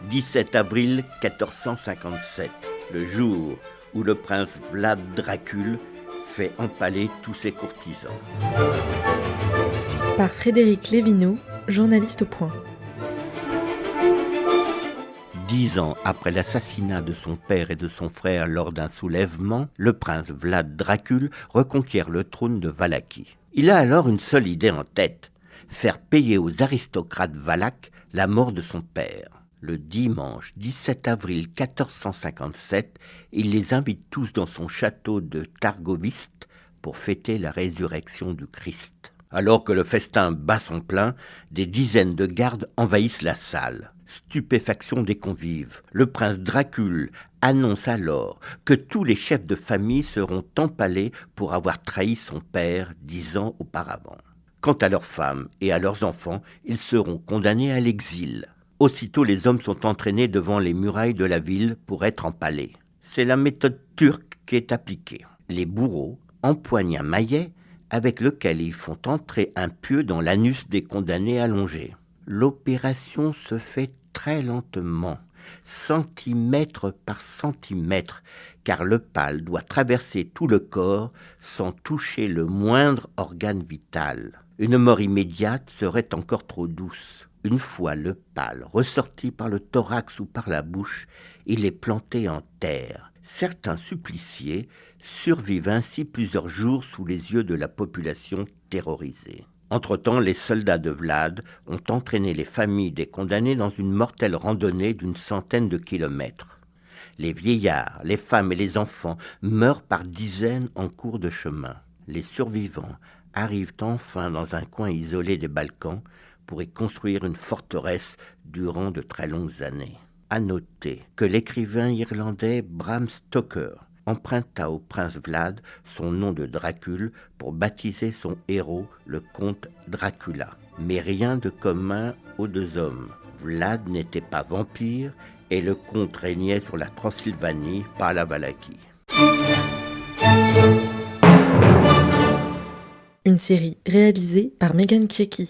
17 avril 1457, le jour où le prince Vlad Dracul fait empaler tous ses courtisans. Par Frédéric Lévineau, journaliste au Point. 10 ans après l'assassinat de son père et de son frère lors d'un soulèvement, le prince Vlad Dracul reconquiert le trône de Valaquie. Il a alors une seule idée en tête, faire payer aux aristocrates valaques la mort de son père. Le dimanche 17 avril 1457, il les invite tous dans son château de Targoviste pour fêter la résurrection du Christ. Alors que le festin bat son plein, des dizaines de gardes envahissent la salle. Stupéfaction des convives. Le prince Dracul annonce alors que tous les chefs de famille seront empalés pour avoir trahi son père 10 ans auparavant. Quant à leurs femmes et à leurs enfants, ils seront condamnés à l'exil. Aussitôt, les hommes sont entraînés devant les murailles de la ville pour être empalés. C'est la méthode turque qui est appliquée. Les bourreaux empoignent un maillet avec lequel ils font entrer un pieu dans l'anus des condamnés allongés. L'opération se fait très lentement, centimètre par centimètre, car le pal doit traverser tout le corps sans toucher le moindre organe vital. Une mort immédiate serait encore trop douce. Une fois le pal ressorti par le thorax ou par la bouche, il est planté en terre. Certains suppliciés survivent ainsi plusieurs jours sous les yeux de la population terrorisée. Entre-temps, les soldats de Vlad ont entraîné les familles des condamnés dans une mortelle randonnée d'une centaine de kilomètres. Les vieillards, les femmes et les enfants meurent par dizaines en cours de chemin. Les survivants arrivent enfin dans un coin isolé des Balkans pour y construire une forteresse durant de très longues années. À noter que l'écrivain irlandais Bram Stoker emprunta au prince Vlad son nom de Dracul pour baptiser son héros, le comte Dracula. Mais rien de commun aux deux hommes. Vlad n'était pas vampire et le comte régnait sur la Transylvanie, pas la Valaquie. Une série réalisée par Megan Kieki.